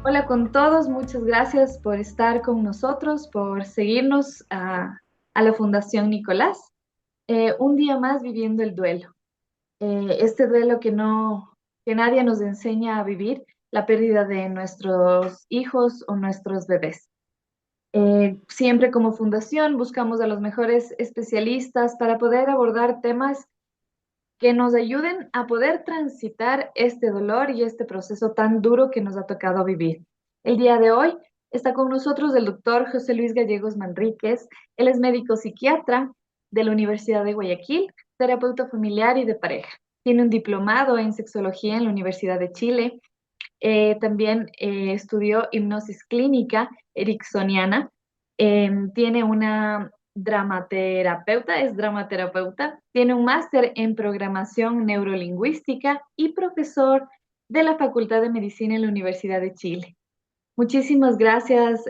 Hola con todos, muchas gracias por estar con nosotros, por seguirnos a la Fundación Nicolás. Un día más viviendo el duelo. Este duelo que nadie nos enseña a vivir, la pérdida de nuestros hijos o nuestros bebés. Siempre como fundación buscamos a los mejores especialistas para poder abordar temas que nos ayuden a poder transitar este dolor y este proceso tan duro que nos ha tocado vivir. El día de hoy está con nosotros el doctor José Luis Gallegos Manríquez. Él es médico psiquiatra de la Universidad de Guayaquil, terapeuta familiar y de pareja. Tiene un diplomado en sexología en la Universidad de Chile. También estudió hipnosis clínica ericksoniana. Tiene una dramaterapeuta, es dramaterapeuta. Tiene un máster en programación neurolingüística y profesor de la Facultad de Medicina en la Universidad de Chile. Muchísimas gracias,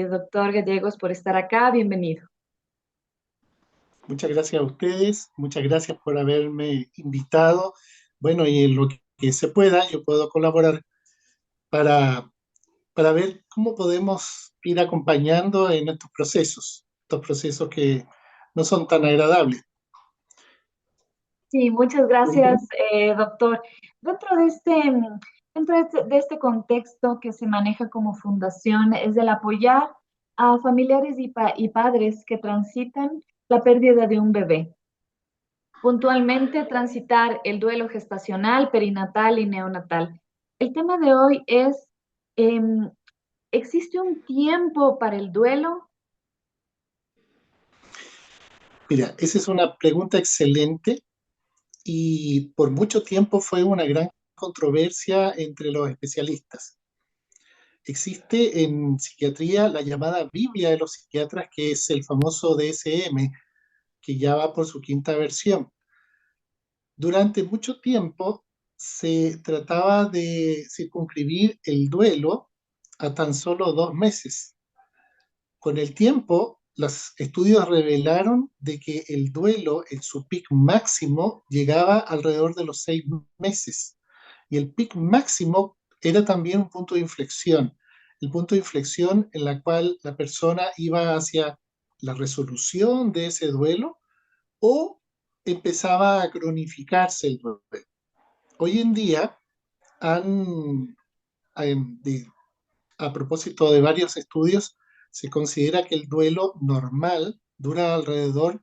doctor Gallegos, por estar acá. Bienvenido. Muchas gracias a ustedes, muchas gracias por haberme invitado. Bueno, y en lo que se pueda, yo puedo colaborar para, para ver cómo podemos ir acompañando en estos procesos que no son tan agradables. Sí, muchas gracias, doctor. Dentro de este contexto que se maneja como fundación, es el apoyar a familiares y padres que transitan la pérdida de un bebé. Puntualmente, transitar el duelo gestacional, perinatal y neonatal. El tema de hoy es, em, ¿existe un tiempo para el duelo? Mira, esa es una pregunta excelente y por mucho tiempo fue una gran controversia entre los especialistas. Existe en psiquiatría la llamada Biblia de los psiquiatras, que es el famoso DSM, que ya va por su quinta versión. Durante mucho tiempo se trataba de circunscribir el duelo a tan solo 2 meses. Con el tiempo, los estudios revelaron de que el duelo en su pic máximo llegaba alrededor de los 6 meses. Y el pic máximo era también un punto de inflexión, el punto de inflexión en la cual la persona iba hacia la resolución de ese duelo o empezaba a cronificarse el duelo. Hoy en día, han, de- a propósito de varios estudios, se considera que el duelo normal dura alrededor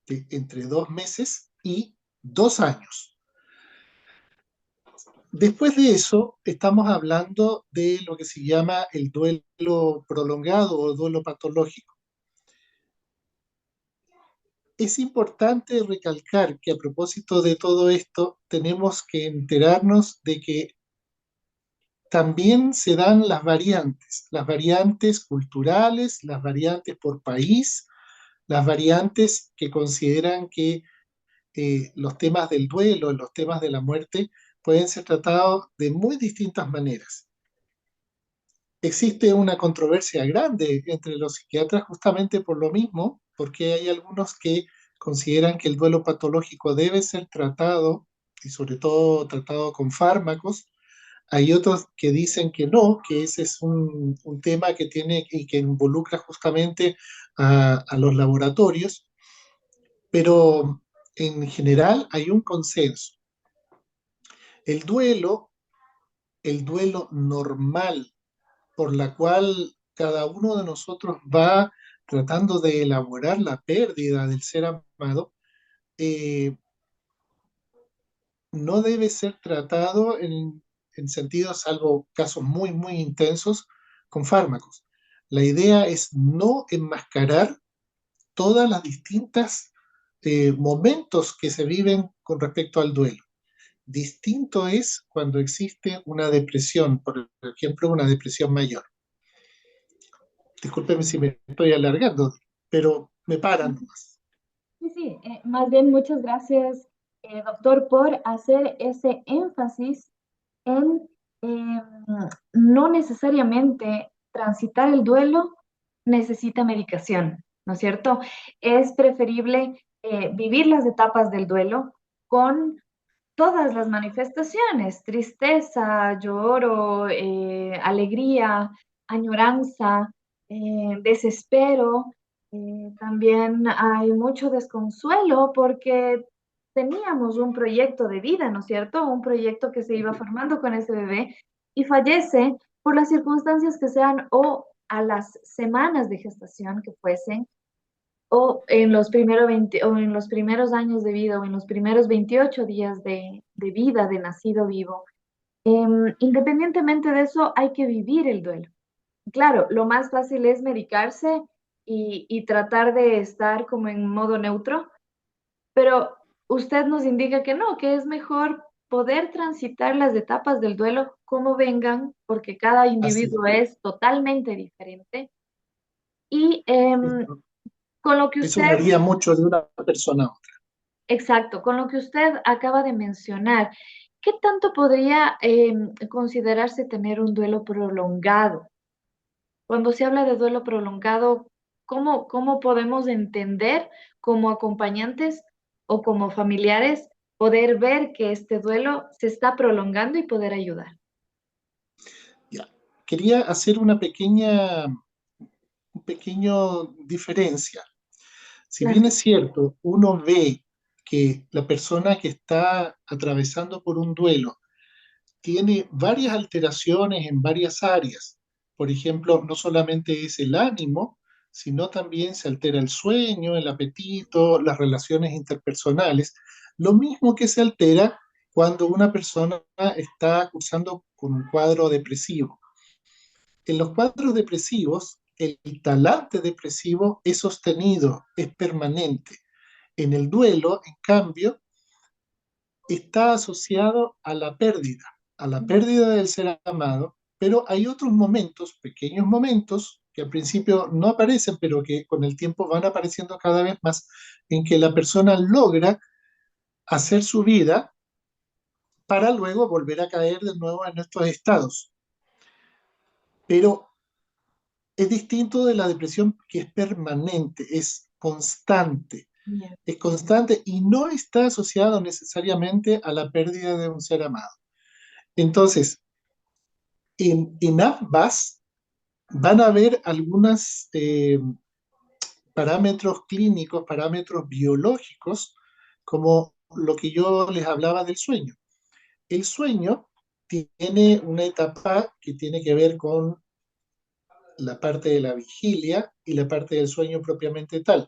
de entre 2 meses y 2 años. Después de eso, estamos hablando de lo que se llama el duelo prolongado o duelo patológico. Es importante recalcar que a propósito de todo esto, tenemos que enterarnos de que también se dan las variantes culturales, las variantes por país, las variantes que consideran que los temas del duelo, los temas de la muerte, pueden ser tratados de muy distintas maneras. Existe una controversia grande entre los psiquiatras justamente por lo mismo, porque hay algunos que consideran que el duelo patológico debe ser tratado, y sobre todo tratado con fármacos. Hay otros que dicen que no, que ese es un tema que tiene y que involucra justamente a los laboratorios, pero en general hay un consenso. El duelo, el duelo normal por la cual cada uno de nosotros va tratando de elaborar la pérdida del ser amado, eh, no debe ser tratado en sentidos, salvo casos muy, muy intensos, con fármacos. La idea es no enmascarar todas las distintas momentos que se viven con respecto al duelo. Distinto es cuando existe una depresión, por ejemplo, una depresión mayor. Discúlpeme si me estoy alargando, pero me paran nomás. Sí, sí, más bien muchas gracias, doctor, por hacer ese énfasis en no necesariamente transitar el duelo necesita medicación, ¿no es cierto? Es preferible vivir las etapas del duelo con todas las manifestaciones, tristeza, lloro, alegría, añoranza, desespero. También hay mucho desconsuelo porque teníamos un proyecto de vida, ¿no es cierto? Un proyecto que se iba formando con ese bebé y fallece por las circunstancias que sean o a las semanas de gestación que fuesen o en los primeros 20, o en los primeros años de vida, o en los primeros 28 días de vida de nacido vivo. Independientemente de eso, hay que vivir el duelo. Claro, lo más fácil es medicarse y tratar de estar como en modo neutro, pero usted nos indica que no, que es mejor poder transitar las etapas del duelo como vengan, porque cada Así individuo es totalmente diferente. Y es. con lo que Eso usted varía mucho de una persona a otra. Exacto, con lo que usted acaba de mencionar, ¿qué tanto podría considerarse tener un duelo prolongado? Cuando se habla de duelo prolongado, ¿cómo podemos entender como acompañantes o como familiares poder ver que este duelo se está prolongando y poder ayudar? Ya. Quería hacer una pequeño diferencia. Si Claro. bien es cierto, uno ve que la persona que está atravesando por un duelo tiene varias alteraciones en varias áreas. Por ejemplo, no solamente es el ánimo, sino también se altera el sueño, el apetito, las relaciones interpersonales. Lo mismo que se altera cuando una persona está cursando con un cuadro depresivo. En los cuadros depresivos, el talante depresivo es sostenido, es permanente. En el duelo, en cambio, está asociado a la pérdida del ser amado, pero hay otros momentos, pequeños momentos, que al principio no aparecen, pero que con el tiempo van apareciendo cada vez más, en que la persona logra hacer su vida para luego volver a caer de nuevo en estos estados. Pero es distinto de la depresión que es permanente, Bien. es constante y no está asociado necesariamente a la pérdida de un ser amado. Entonces, en ambas van a haber algunos parámetros clínicos, parámetros biológicos, como lo que yo les hablaba del sueño. El sueño tiene una etapa que tiene que ver con la parte de la vigilia y la parte del sueño propiamente tal.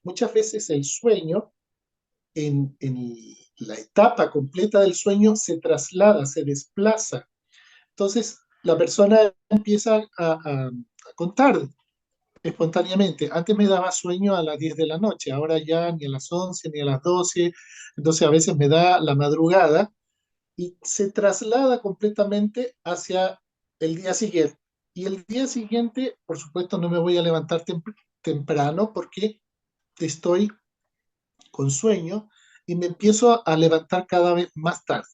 Muchas veces el sueño, en la etapa completa del sueño, se traslada, se desplaza. Entonces, la persona empieza a contar espontáneamente. Antes me daba sueño a las 10 de la noche, ahora ya ni a las 11 ni a las 12, entonces a veces me da la madrugada y se traslada completamente hacia el día siguiente. Y el día siguiente, por supuesto, no me voy a levantar temprano porque estoy con sueño y me empiezo a levantar cada vez más tarde.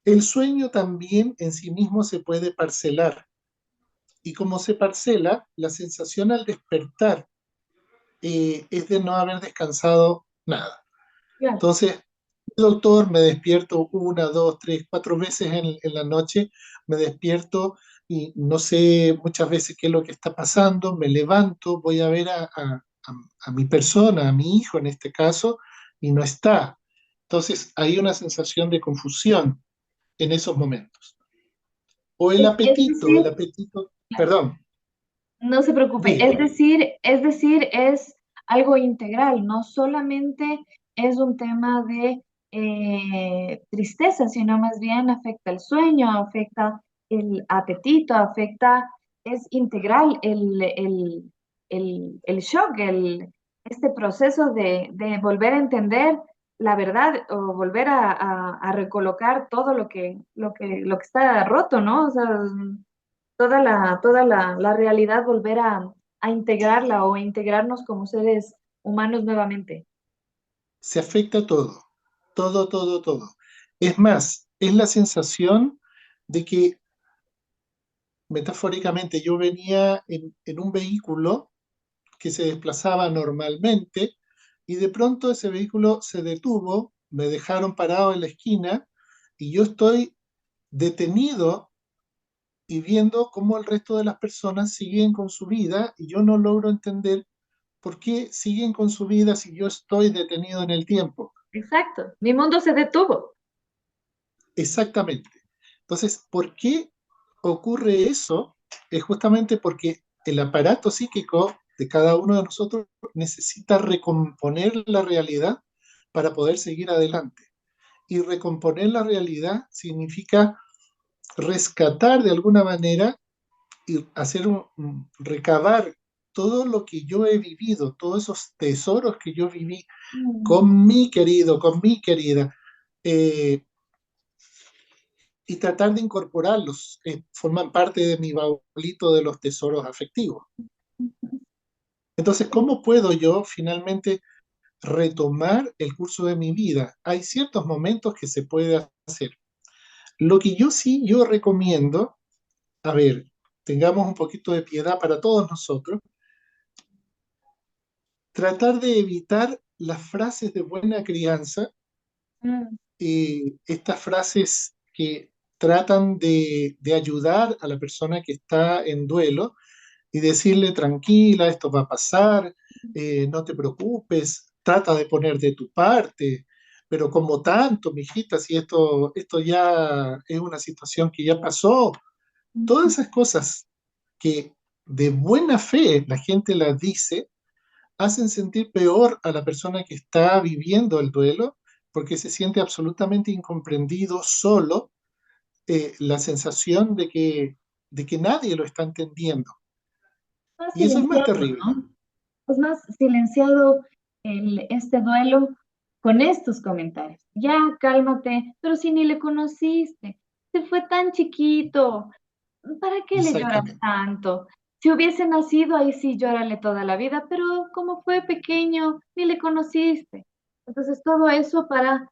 El sueño también en sí mismo se puede parcelar y como se parcela, la sensación al despertar es de no haber descansado nada. Claro. Entonces, doctor, me despierto una, dos, tres, cuatro veces en la noche, me despierto y no sé muchas veces qué es lo que está pasando, me levanto, voy a ver a mi persona, a mi hijo en este caso, y no está. Entonces, hay una sensación de confusión en esos momentos. O Es decir, el apetito, perdón, no se preocupe, diga. es algo integral, no solamente es un tema de tristeza, sino más bien afecta el sueño, afecta el apetito, es integral el shock, este proceso de volver a entender la verdad o volver a recolocar todo lo que está roto, ¿no? O sea, la realidad, volver a integrarla o a integrarnos como seres humanos nuevamente. Se afecta todo, todo, todo, todo. Es más, es la sensación de que metafóricamente yo venía en un vehículo que se desplazaba normalmente y de pronto ese vehículo se detuvo me dejaron parado en la esquina y yo estoy detenido y viendo cómo el resto de las personas siguen con su vida y yo no logro entender por qué siguen con su vida si yo estoy detenido en el tiempo. Exacto. Mi mundo se detuvo. Exactamente. Entonces, ¿por qué ocurre eso? Es justamente porque el aparato psíquico de cada uno de nosotros necesita recomponer la realidad para poder seguir adelante. Y recomponer la realidad significa rescatar de alguna manera y hacer recabar todo lo que yo he vivido, todos esos tesoros que yo viví Mm. con mi querido, con mi querida, eh, y tratar de incorporarlos. Forman parte de mi baulito de los tesoros afectivos. Entonces, ¿cómo puedo yo finalmente retomar el curso de mi vida? Hay ciertos momentos que se puede hacer. Lo que yo recomiendo, a ver, tengamos un poquito de piedad para todos nosotros, tratar de evitar las frases de buena crianza, Mm. estas frases que tratan de ayudar a la persona que está en duelo y decirle tranquila, esto va a pasar, no te preocupes, trata de poner de tu parte, pero como tanto, mijita, si esto ya es una situación que ya pasó, todas esas cosas que de buena fe la gente las dice, hacen sentir peor a la persona que está viviendo el duelo porque se siente absolutamente incomprendido, solo, la sensación de que nadie lo está entendiendo. Más Y eso es más silenciado, terrible. ¿no? Es más silenciado este duelo con estos comentarios. Ya, cálmate, pero si ni le conociste, se fue tan chiquito, ¿para qué le lloras Exactamente. tanto? Si hubiese nacido, ahí sí llórale toda la vida, pero como fue pequeño, ni le conociste. Entonces, todo eso para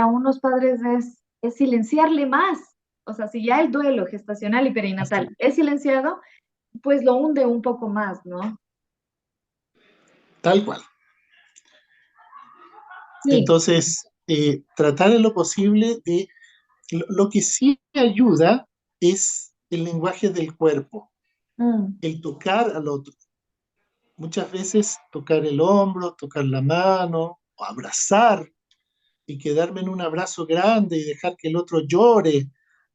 unos padres es silenciarle más. O sea, si ya el duelo gestacional y perinatal es silenciado, pues lo hunde un poco más, ¿no? Tal cual. Sí. Entonces, tratar en lo posible de... Lo que sí ayuda es el lenguaje del cuerpo, Mm. el tocar al otro. Muchas veces tocar el hombro, tocar la mano, o abrazar y quedarme en un abrazo grande y dejar que el otro llore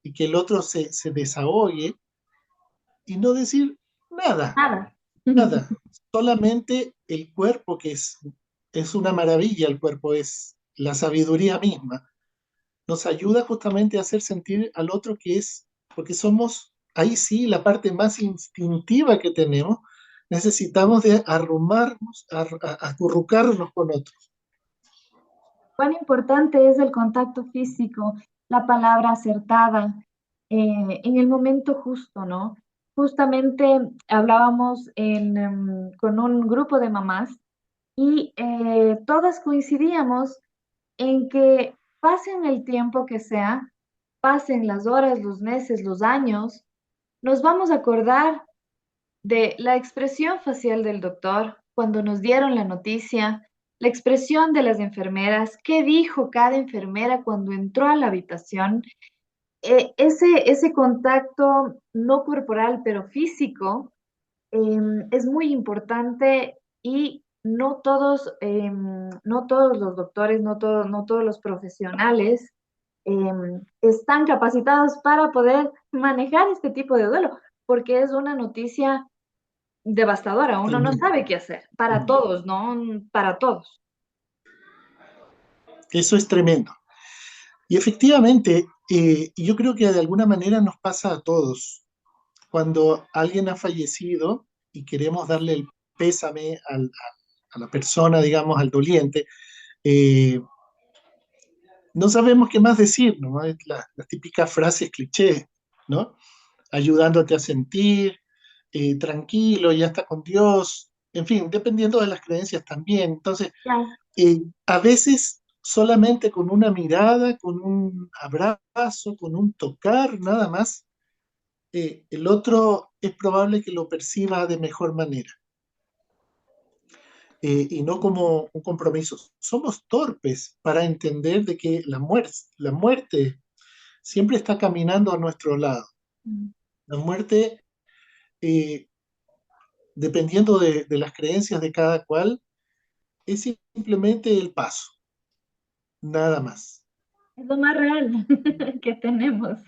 y que el otro se desahogue y no decir nada, Nada. nada. Solamente el cuerpo, es una maravilla, el cuerpo es la sabiduría misma, nos ayuda justamente a hacer sentir al otro que es, porque somos, ahí sí, la parte más instintiva que tenemos, necesitamos de arrumarnos, acurrucarnos con otros. Cuán importante es el contacto físico, la palabra acertada, en el momento justo, ¿no? Justamente hablábamos con un grupo de mamás y todas coincidíamos en que pasen el tiempo que sea, pasen las horas, los meses, los años, nos vamos a acordar de la expresión facial del doctor cuando nos dieron la noticia, la expresión de las enfermeras, qué dijo cada enfermera cuando entró a la habitación, ese contacto no corporal, pero físico, es muy importante y no todos los doctores, no todos los profesionales están capacitados para poder manejar este tipo de duelo, porque es una noticia devastadora, uno no Tremendo. sabe qué hacer, para todos, ¿no? Para todos. Eso es tremendo. Y efectivamente, yo creo que de alguna manera nos pasa a todos. Cuando alguien ha fallecido y queremos darle el pésame a la persona, digamos, al doliente, eh, no sabemos qué más decir, ¿no? Es las típicas frases clichés, ¿no? Ayudándote a sentir, tranquilo, ya está con Dios, en fin, dependiendo de las creencias también. Entonces, Ya. a veces solamente con una mirada, con un abrazo, con un tocar, nada más, el otro es probable que lo perciba de mejor manera. y no como un compromiso. Somos torpes para entender de que la muerte siempre está caminando a nuestro lado. Mm. La muerte, eh, dependiendo de las creencias de cada cual, es simplemente el paso, nada más. Es lo más real que tenemos.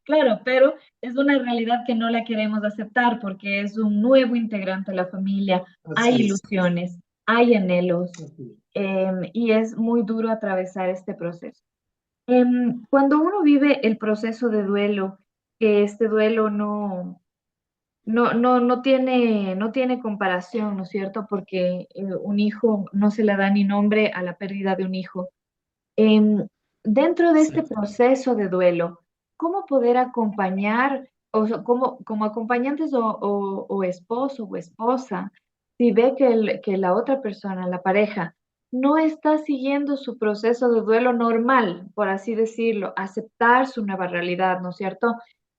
Claro, pero es una realidad que no la queremos aceptar porque es un nuevo integrante de la familia, hay Así es. ilusiones, hay anhelos, Así y es muy duro atravesar este proceso. Cuando uno vive el proceso de duelo, que este duelo no tiene comparación, ¿no es cierto? Porque un hijo no se le da ni nombre a la pérdida de un hijo. Em, Dentro de este Exacto. proceso de duelo, ¿cómo poder acompañar, o sea, como acompañantes o esposo o esposa, si ve que la otra persona, la pareja, no está siguiendo su proceso de duelo normal, por así decirlo, aceptar su nueva realidad, ¿no es cierto?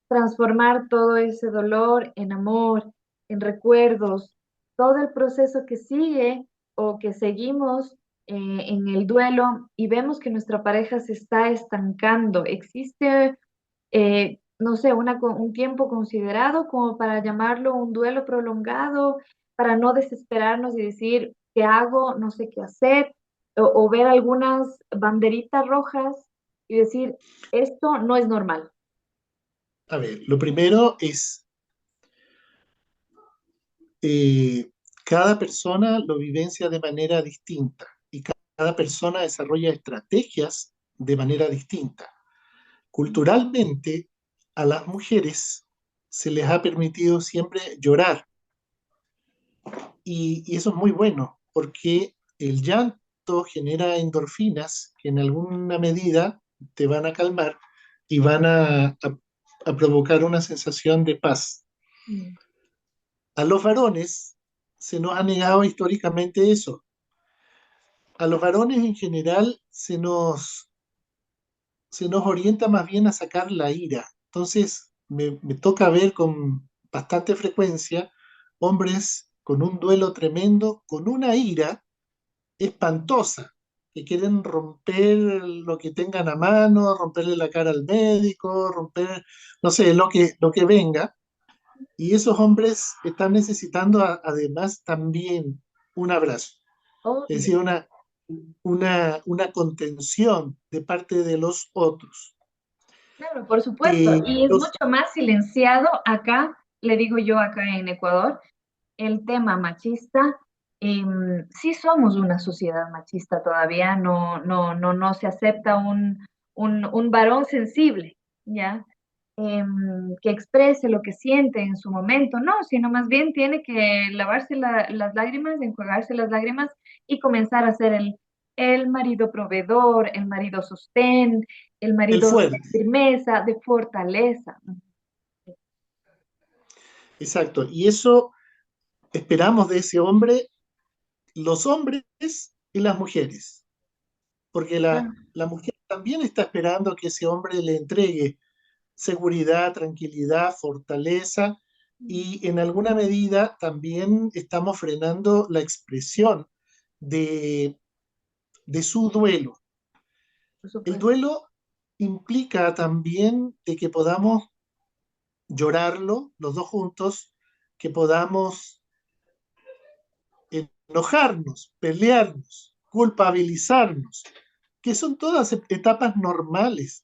Transformar todo ese dolor en amor, en recuerdos, todo el proceso que sigue o que seguimos en el duelo y vemos que nuestra pareja se está estancando. ¿Existe, no sé, un tiempo considerado como para llamarlo un duelo prolongado, para no desesperarnos y decir, ¿qué hago? No sé qué hacer, o ver algunas banderitas rojas y decir, esto no es normal? A ver, lo primero es, eh, cada persona lo vivencia de manera distinta y cada persona desarrolla estrategias de manera distinta. Culturalmente, a las mujeres se les ha permitido siempre llorar y eso es muy bueno porque el llanto genera endorfinas que en alguna medida te van a calmar y van a provocar una sensación de paz. Mm. A los varones se nos ha negado históricamente eso. A los varones en general se nos orienta más bien a sacar la ira. Entonces, me toca ver con bastante frecuencia hombres con un duelo tremendo, con una ira espantosa, que quieren romper lo que tengan a mano, romperle la cara al médico, romper, no sé, lo que venga. Y esos hombres están necesitando además también un abrazo, es Obvio. decir, una contención de parte de los otros. Claro, por supuesto. Y es Los, mucho más silenciado acá, le digo yo acá en Ecuador, el tema machista. Sí somos una sociedad machista todavía, no se acepta un varón sensible, ¿ya? Que exprese lo que siente en su momento, no, sino más bien tiene que lavarse las lágrimas, enjuagarse las lágrimas y comenzar a ser el marido proveedor, el marido sostén, el el marido de fuerte, firmeza, de fortaleza. exacto. Y eso esperamos de ese hombre, los hombres y las mujeres, porque Ah, la mujer también está esperando que ese hombre le entregue seguridad, tranquilidad, fortaleza, y en alguna medida también estamos frenando la expresión de, de su duelo. por El supuesto. duelo implica también de que podamos llorarlo los dos juntos, que podamos enojarnos, pelearnos, culpabilizarnos, que son todas etapas normales.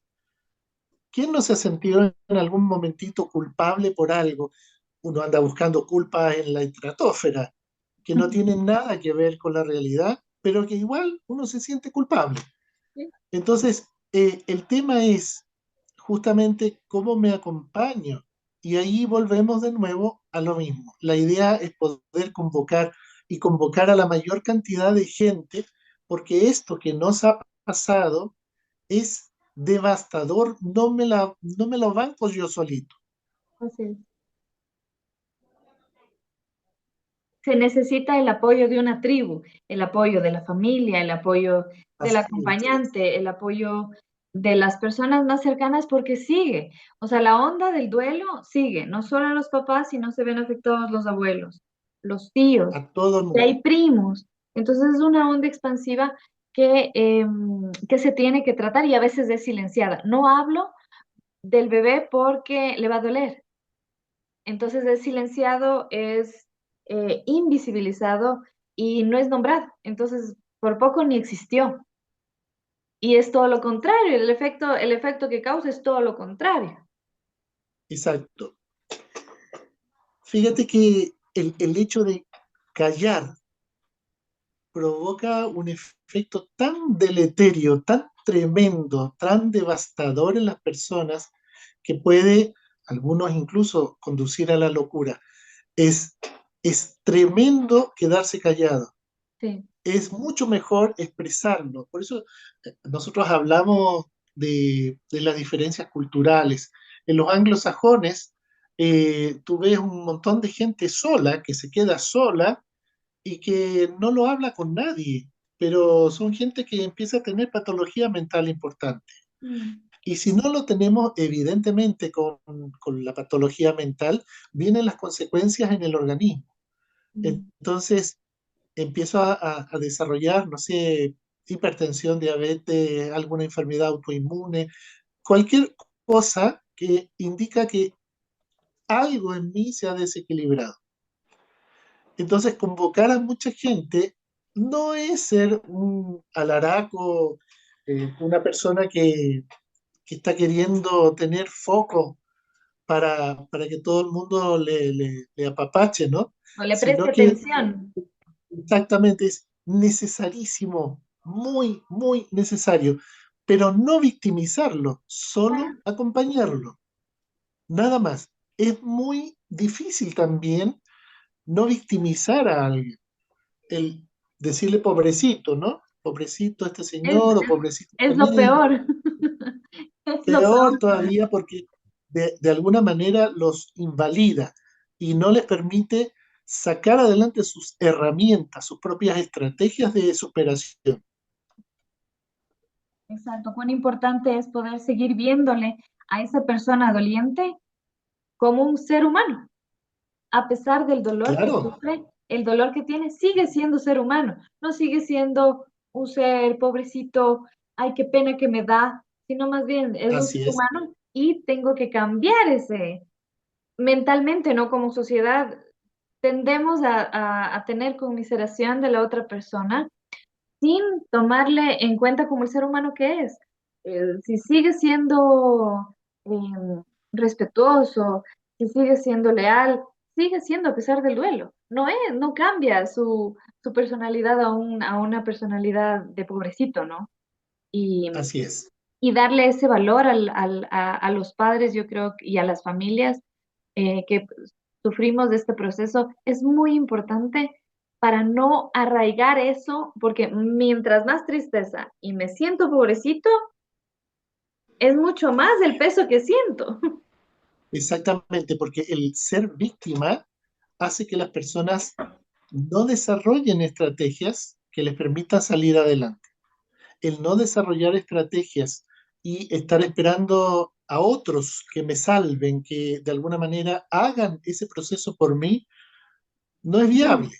¿Quién no se ha sentido en algún momentito culpable por algo? Uno anda buscando culpas en la estratosfera, que no tienen nada que ver con la realidad, pero que igual uno se siente culpable. Sí, Entonces, el tema es justamente cómo me acompaño. Y ahí volvemos de nuevo a lo mismo. La idea es poder convocar y convocar a la mayor cantidad de gente, porque esto que nos ha pasado es devastador, no me lo banco yo solito. así es. Se necesita el apoyo de una tribu, el apoyo de la familia, el apoyo del Así es. acompañante, el apoyo de las personas más cercanas, porque sigue. O sea, la onda del duelo sigue, no solo a los papás, sino se ven afectados los abuelos. los tíos, a todo el y mundo. hay primos. Entonces es una onda expansiva que se tiene que tratar y a veces es silenciada. No hablo del bebé porque le va a doler. Entonces es silenciado, es invisibilizado y no es nombrado. Entonces, por poco ni existió. Y es todo lo contrario, el efecto que causa es todo lo contrario. Exacto. Fíjate que el hecho de callar provoca un efecto tan deleterio, tan tremendo, tan devastador en las personas que puede, algunos incluso, conducir a la locura. Es, es tremendo quedarse callado. Sí, Es mucho mejor expresarlo. Por eso nosotros hablamos de las diferencias culturales. En los anglosajones, tú ves un montón de gente sola que se queda sola y que no lo habla con nadie, pero son gente que empieza a tener patología mental importante. mm, Y si no lo tenemos, evidentemente, con la patología mental, vienen las consecuencias en el organismo. mm. Entonces, empiezo a desarrollar, no sé, hipertensión, diabetes, alguna enfermedad autoinmune, cualquier cosa que indica que algo en mí se ha desequilibrado. Entonces, convocar a mucha gente no es ser un alaraco, una persona que está queriendo tener foco para que todo el mundo le apapache, ¿no? O le Sino preste que atención. exactamente es necesarísimo, muy, muy necesario, pero no victimizarlo, solo acompañarlo, nada más. Es muy difícil también no victimizar a alguien, el decirle pobrecito, ¿no? Pobrecito este Es, señor o pobrecito este es lo niño. peor. Es lo Peor peor. todavía porque de alguna manera los invalida y no les permite sacar adelante sus herramientas, sus propias estrategias de superación. Exacto. Cuán importante es poder seguir viéndole a esa persona doliente como un ser humano. A pesar del dolor que Claro, sufre, el dolor que tiene, sigue siendo ser humano. No sigue siendo un ser pobrecito, ay, qué pena que me da, sino más bien es un ser así es, humano y tengo que cambiar ese mentalmente, ¿no? Como sociedad tendemos a tener conmiseración de la otra persona sin tomarle en cuenta como el ser humano que es. Si sigue siendo respetuoso, si sigue siendo leal, sigue siendo a pesar del duelo. No cambia su personalidad a una personalidad de pobrecito, ¿no? Y, así es. y darle ese valor a los padres, yo creo, y a las familias que sufrimos de este proceso, es muy importante para no arraigar eso, porque mientras más tristeza y me siento pobrecito, es mucho más el peso que siento. Exactamente, porque el ser víctima hace que las personas no desarrollen estrategias que les permitan salir adelante. El no desarrollar estrategias y estar esperando a otros que me salven, que de alguna manera hagan ese proceso por mí, no es No, viable.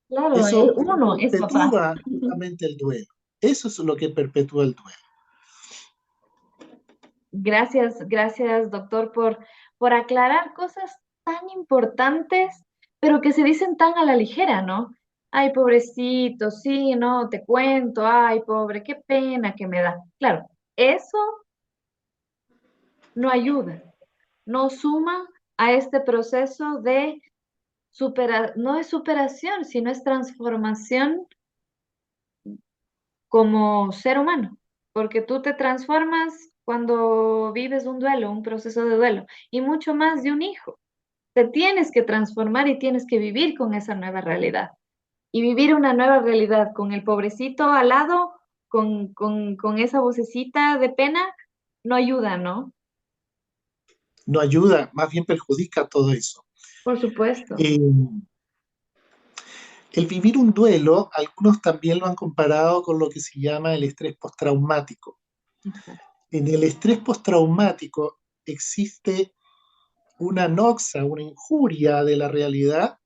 claro, Eso uno es papá. perpetúa justamente el duelo. Eso es lo que perpetúa el duelo. Gracias, gracias, doctor, por aclarar cosas tan importantes, pero que se dicen tan a la ligera, ¿no? Ay, pobrecito, sí, no, te cuento, ay, pobre, qué pena que me da. Claro, eso no ayuda, no suma a este proceso de no es superación, sino es transformación como ser humano, porque tú te transformas cuando vives un duelo, un proceso de duelo, y mucho más de un hijo. Te tienes que transformar y tienes que vivir con esa nueva realidad. Y vivir una nueva realidad con el pobrecito al lado, con esa vocecita de pena, no ayuda, ¿no? No ayuda, más bien perjudica todo eso. Por supuesto. Eh, el vivir un duelo, algunos también lo han comparado con lo que se llama el estrés postraumático. Exacto. En el estrés postraumático existe una noxa, una injuria de la realidad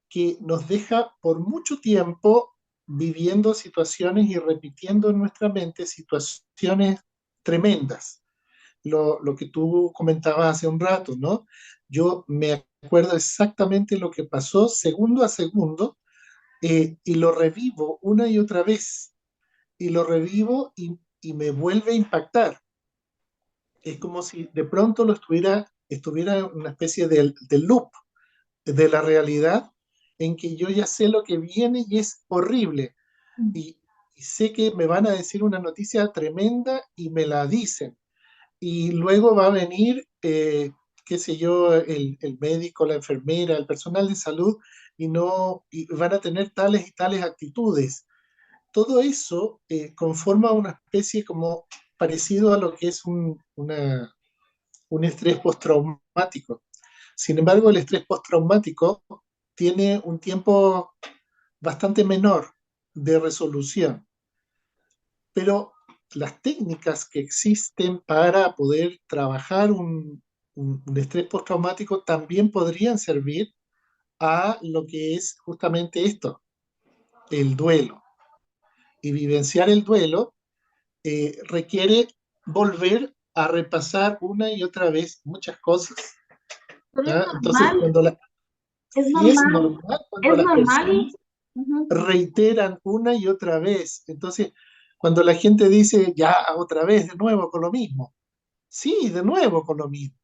que nos deja por mucho tiempo viviendo situaciones y repitiendo en nuestra mente situaciones tremendas. Lo que tú comentabas hace un rato, ¿no? Yo me acuerdo exactamente lo que pasó segundo a segundo, y lo revivo una y otra vez, y lo revivo y me vuelve a impactar. Es como si de pronto estuviera en una especie de loop de la realidad en que yo ya sé lo que viene y es horrible. Y, y sé que me van a decir una noticia tremenda y me la dicen. Y luego va a venir, qué sé yo, el médico, la enfermera, el personal de salud, y van a tener tales y tales actitudes. Todo eso conforma una especie como parecido a lo que es un estrés postraumático. Sin embargo, el estrés postraumático tiene un tiempo bastante menor de resolución, pero las técnicas que existen para poder trabajar un estrés postraumático también podrían servir a lo que es justamente esto, el duelo. Y vivenciar el duelo requiere volver a repasar una y otra vez muchas cosas. Pero ¿Ya? Entonces, es sí es normal, normal cuando es las normal. personas Ujú. reiteran una y otra vez. Entonces, cuando la gente dice, ya, otra vez, de nuevo con lo mismo. Sí, de nuevo con lo mismo.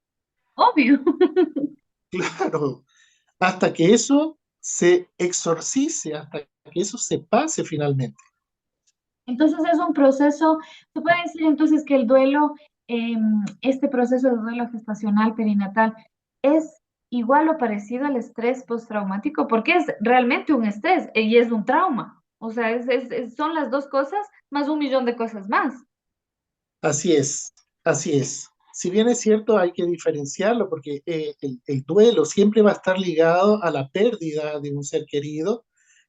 Obvio. Claro, hasta que eso se exorcice, hasta que eso se pase finalmente. Entonces es un proceso, se puede decir entonces que el duelo, este proceso de duelo gestacional perinatal es igual o parecido al estrés postraumático, porque es realmente un estrés y es un trauma. O sea, son las dos cosas más un millón de cosas más. Así es, así es. Si bien es cierto, hay que diferenciarlo porque el duelo siempre va a estar ligado a la pérdida de un ser querido.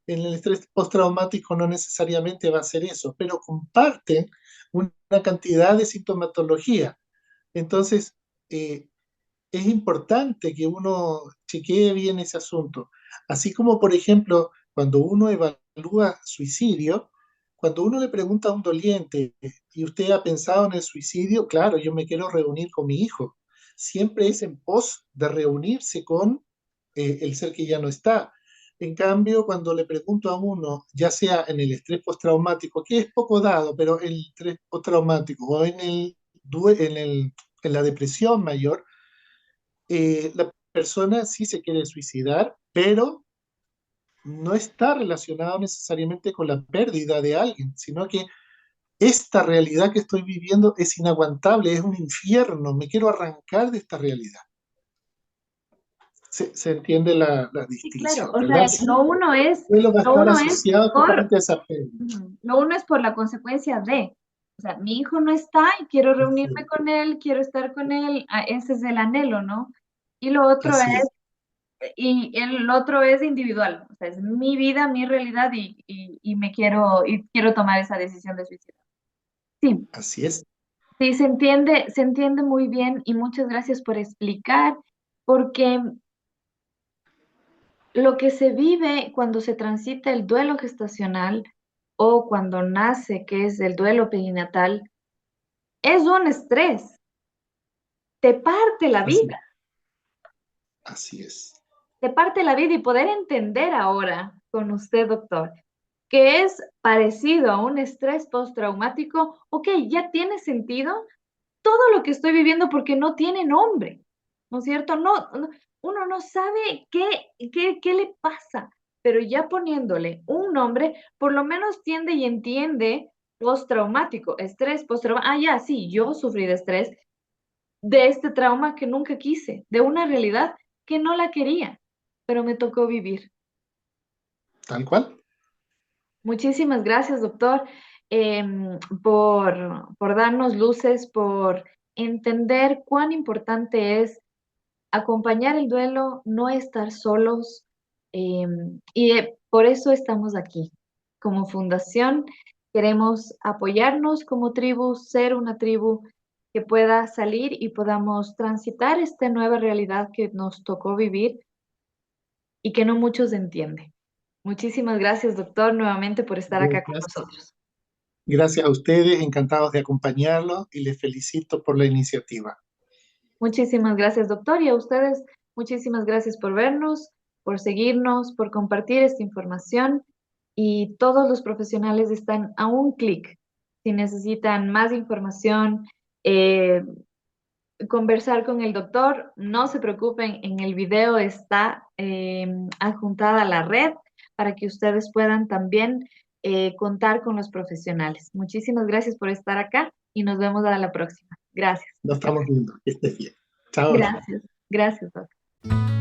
En el estrés postraumático no necesariamente va a ser eso, pero comparten una cantidad de sintomatología. Entonces, eh, es importante que uno chequee bien ese asunto. Así como, por ejemplo, cuando uno evalúa suicidio, cuando uno le pregunta a un doliente, ¿y usted ha pensado en el suicidio? Claro, yo me quiero reunir con mi hijo. Siempre es en pos de reunirse con el ser que ya no está. En cambio, cuando le pregunto a uno, ya sea en el estrés postraumático, que es poco dado, pero en el estrés postraumático o en la depresión mayor, la persona sí se quiere suicidar, pero no está relacionado necesariamente con la pérdida de alguien, sino que esta realidad que estoy viviendo es inaguantable, es un infierno, me quiero arrancar de esta realidad. Se entiende la Sí, claro. distinción, O ¿verdad? sea, Sí, el duelo va a lo estar uno es asociado por, justamente a esa pérdida. lo uno es por la consecuencia de, o sea, mi hijo no está y quiero reunirme Sí, con él, quiero estar con él, ese es el anhelo, ¿no? Y lo otro así es, y el otro es individual, o sea, es mi vida, mi realidad y y quiero tomar esa decisión de suicidio. Sí, así es. sí, se entiende muy bien y muchas gracias por explicar, porque lo que se vive cuando se transita el duelo gestacional o cuando nace, que es el duelo perinatal, es un estrés, te parte la Así, vida, así es. te parte la vida y poder entender ahora con usted, doctor, que es parecido a un estrés postraumático, ok, ya tiene sentido todo lo que estoy viviendo porque no tiene nombre, ¿no es cierto? Uno no sabe qué le pasa, pero ya poniéndole un nombre, por lo menos tiende y entiende postraumático, estrés postraumático. Ah, ya, sí, yo sufrí de estrés, de este trauma que nunca quise, de una realidad que no la quería, pero me tocó vivir. Tal cual. Muchísimas gracias, doctor, por darnos luces, por entender cuán importante es acompañar el duelo, no estar solos, por eso estamos aquí. Como fundación queremos apoyarnos como tribu, ser una tribu que pueda salir y podamos transitar esta nueva realidad que nos tocó vivir y que no muchos entienden. Muchísimas gracias, doctor, nuevamente por estar acá con Gracias. nosotros. Gracias a ustedes, encantados de acompañarlos y les felicito por la iniciativa. Muchísimas gracias, doctor, y a ustedes, muchísimas gracias por vernos, por seguirnos, por compartir esta información. Y todos los profesionales están a un clic. Si necesitan más información, eh, conversar con el doctor, no se preocupen, en el video está adjuntada la red para que ustedes puedan también contar con los profesionales. Muchísimas gracias por estar acá y nos vemos a la próxima. Gracias. Nos estamos viendo. Que estés bien. Chao. Gracias. Gracias, doctor.